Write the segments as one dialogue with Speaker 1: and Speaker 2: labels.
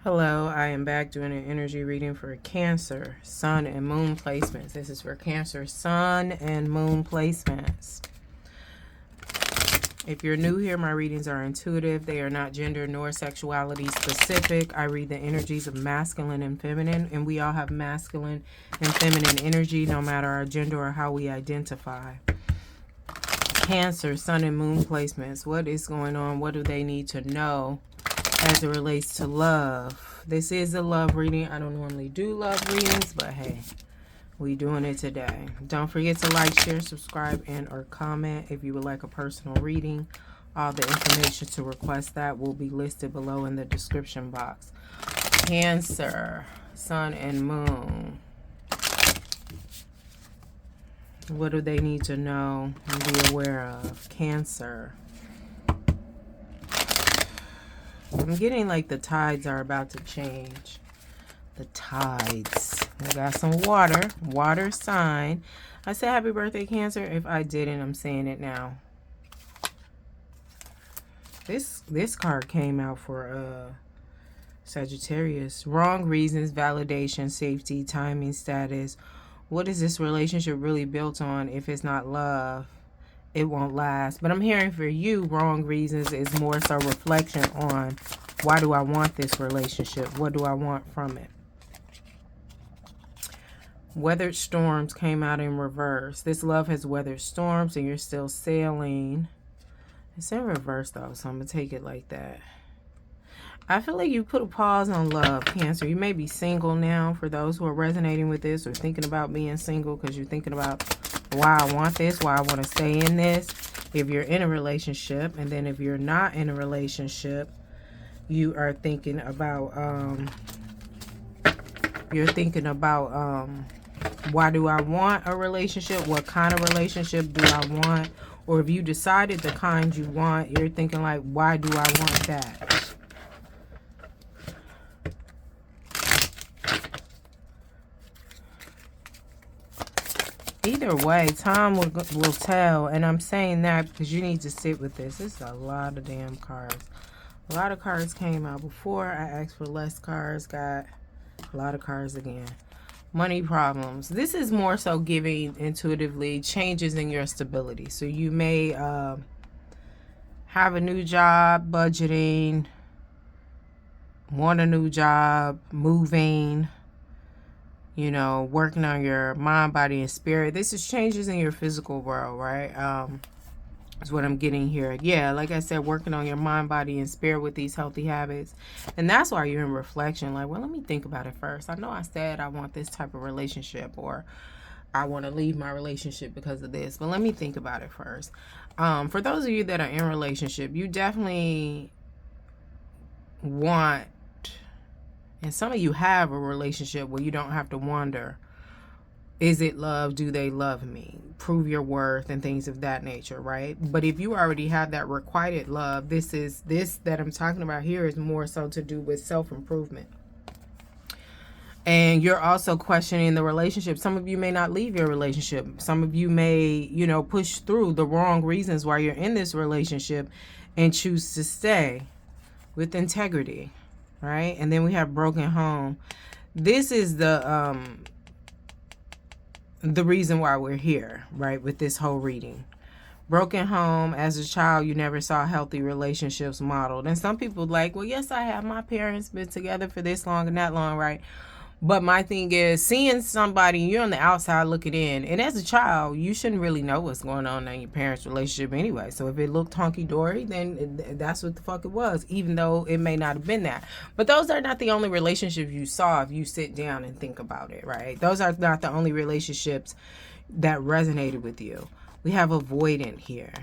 Speaker 1: Hello, I am back doing an energy reading for Cancer, Sun, and Moon placements. This is for Cancer, Sun, and Moon placements. If you're new here, my readings are intuitive. They are not gender nor sexuality specific. I read the energies of masculine and feminine, and we all have masculine and feminine energy no matter our gender or how we identify. Cancer, Sun, and Moon placements. What is going on? What do they need to know as it relates to love? This is a love reading. I don't normally do love readings, but hey, we doing it today. Don't forget to like, share, subscribe, and or comment if you would like a personal reading. All the information to request that will be listed below in the description box. Cancer, Sun, and Moon. What do they need to know and be aware of? Cancer. I'm getting like the tides are about to change. The tides. We got some water. Water sign. I said happy birthday, Cancer. If I didn't, I'm saying it now. This card came out for Sagittarius. Wrong reasons, validation, safety, timing, status. What is this relationship really built on? If it's not love, it won't last. But I'm hearing for you, wrong reasons is more so reflection on why do I want this relationship? What do I want from it? Weathered storms came out in reverse. This love has weathered storms and you're still sailing. It's in reverse though, so I'm going to take it like that. I feel like you put a pause on love, Cancer. You may be single now for those who are resonating with this or thinking about being single because you're thinking about why I want this, why I want to stay in this. If you're in a relationship, and then if you're not in a relationship, you are thinking about, why do I want a relationship? What kind of relationship do I want? Or if you decided the kind you want, you're thinking like, why do I want that? Either way, time will tell. And I'm saying that because you need to sit with this. This is a lot of damn cards. A lot of cards came out before. I asked for less cards. Got a lot of cards again. Money problems. This is more so giving intuitively changes in your stability. So you may have a new job, budgeting, want a new job, moving, you know, working on your mind, body, and spirit. This is changes in your physical world, right? Is what I'm getting here. Yeah, like I said, working on your mind, body, and spirit with these healthy habits. And that's why you're in reflection. Like, well, let me think about it first. I know I said I want this type of relationship, or I want to leave my relationship because of this, but let me think about it first. For those of you that are in a relationship, you definitely want, and some of you have a relationship where you don't have to wonder, is it love? Do they love me? Prove your worth and things of that nature, right? But if you already have that requited love, this that I'm talking about here is more so to do with self-improvement. And you're also questioning the relationship. Some of you may not leave your relationship. Some of you may, you know, push through the wrong reasons why you're in this relationship and choose to stay with integrity, right? And then we have broken home. This is the reason why we're here, right, with this whole reading. Broken home. As a child, you never saw healthy relationships modeled. And some people like, well, yes, I have. My parents been together for this long and that long, right? But my thing is, seeing somebody, you're on the outside looking in. And as a child, you shouldn't really know what's going on in your parents' relationship anyway. So if it looked honky-dory, then that's what the fuck it was, even though it may not have been that. But those are not the only relationships you saw if you sit down and think about it, right? Those are not the only relationships that resonated with you. We have avoidant here.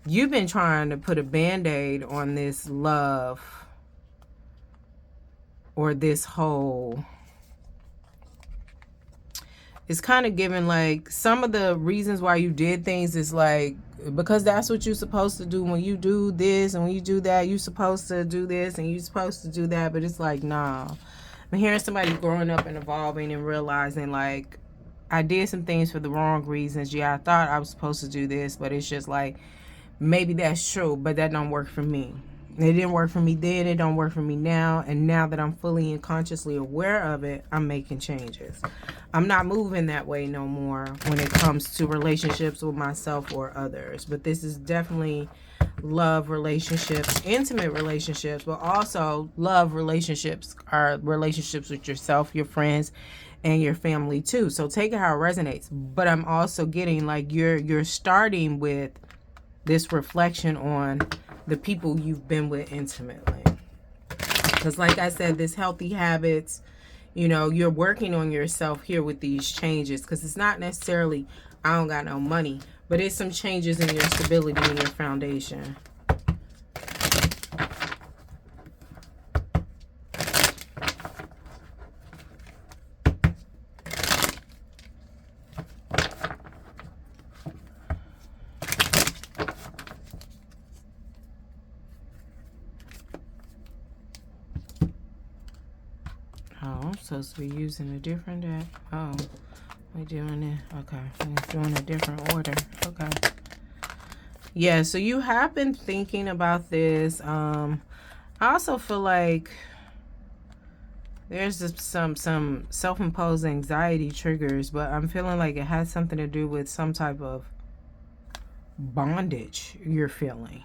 Speaker 1: You've been trying to put a Band-Aid on this love, or this whole, it's kind of given like some of the reasons why you did things is like because that's what you're supposed to do. When you do this and when you do that, you're supposed to do this and you're supposed to do that. But it's like, nah. I'm hearing somebody growing up and evolving and realizing like, I did some things for the wrong reasons. Yeah, I thought I was supposed to do this, but it's just like, maybe that's true, but that don't work for me. It didn't work for me then, it don't work for me now, and now that I'm fully and consciously aware of it, I'm making changes. I'm not moving that way no more when it comes to relationships with myself or others. But this is definitely love relationships, intimate relationships, but also love relationships are relationships with yourself, your friends, and your family too. So take it how it resonates. But I'm also getting like you're starting with this reflection on the people you've been with intimately. Because like I said, this healthy habits, you know, you're working on yourself here with these changes. Because it's not necessarily, I don't got no money, but it's some changes in your stability and your foundation. Oh, I'm supposed to be using a different deck. Oh, we're doing it. Okay, we're doing a different order. Okay. Yeah, so you have been thinking about this. I also feel like there's just some self-imposed anxiety triggers, but I'm feeling like it has something to do with some type of bondage you're feeling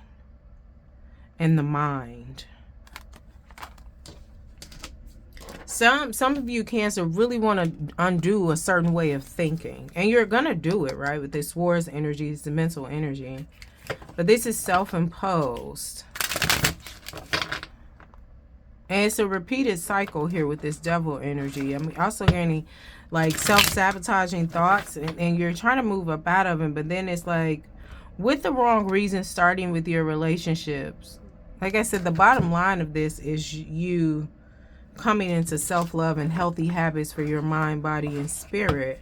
Speaker 1: in the mind. Some of you, Cancer, really want to undo a certain way of thinking. And you're going to do it, right? With this Swords energy, it's the mental energy. But this is self-imposed. And it's a repeated cycle here with this Devil energy. I'm also getting like self-sabotaging thoughts. And you're trying to move up out of them. But then it's like with the wrong reason, starting with your relationships. Like I said, the bottom line of this is you coming into self-love and healthy habits for your mind, body, and spirit.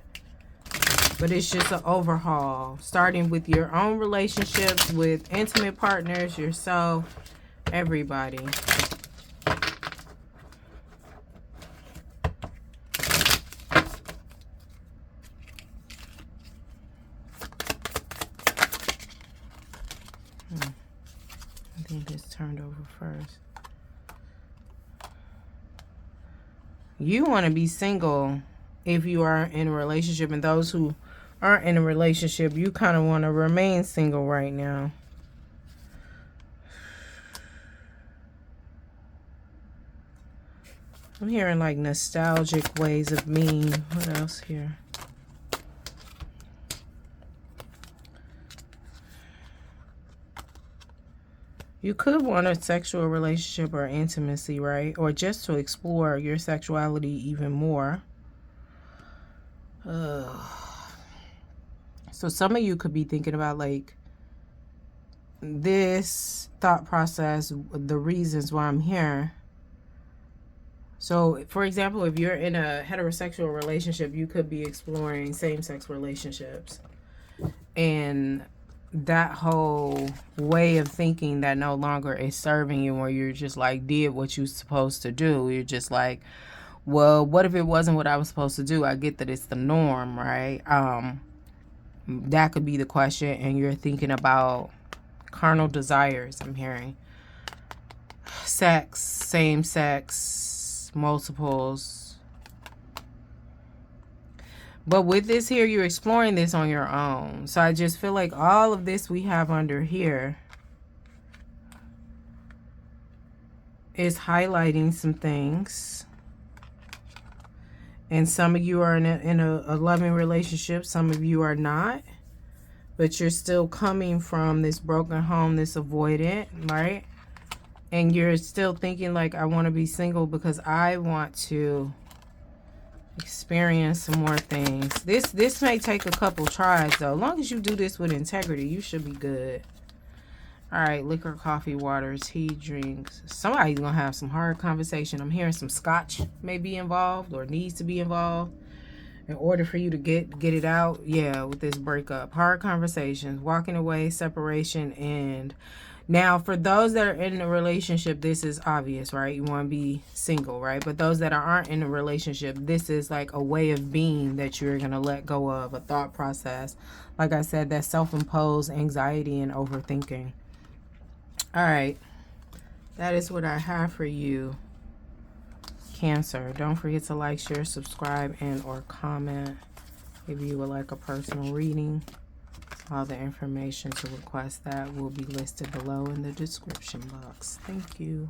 Speaker 1: But it's just an overhaul, starting with your own relationships with intimate partners, yourself, everybody. I think this turned over first. You want to be single if you are in a relationship, and those who aren't in a relationship, you kind of want to remain single right now. I'm hearing like nostalgic ways of being. What else here? You could want a sexual relationship or intimacy, right? Or just to explore your sexuality even more. So some of you could be thinking about like this thought process, the reasons why I'm here. So, for example, if you're in a heterosexual relationship, you could be exploring same-sex relationships. And that whole way of thinking that no longer is serving you, where you're just like did what you're supposed to do. You're just like, well, what if it wasn't what I was supposed to do? I get that it's the norm, right? That could be the question. And you're thinking about carnal desires, I'm hearing. Sex, same sex, multiples. But with this here, you're exploring this on your own. So I just feel like all of this we have under here is highlighting some things. And some of you are in a loving relationship. Some of you are not. But you're still coming from this broken home, this avoidant, right? And you're still thinking like, I want to be single because I want to experience some more things. This may take a couple tries though. As long as you do this with integrity, you should be good. All right, liquor, coffee, water, tea, drinks. Somebody's gonna have some hard conversation. I'm hearing some scotch may be involved or needs to be involved in order for you to get it out. Yeah, with this breakup, hard conversations, walking away, separation. And now for those that are in a relationship, this is obvious, right? You want to be single, right? But those that aren't in a relationship, this is like a way of being that you're going to let go of, a thought process. Like I said, that self-imposed anxiety and overthinking. All right. that is what I have for you, Cancer. Don't forget to like, share, subscribe, and or comment if you would like a personal reading. All the information to request that will be listed below in the description box. Thank you.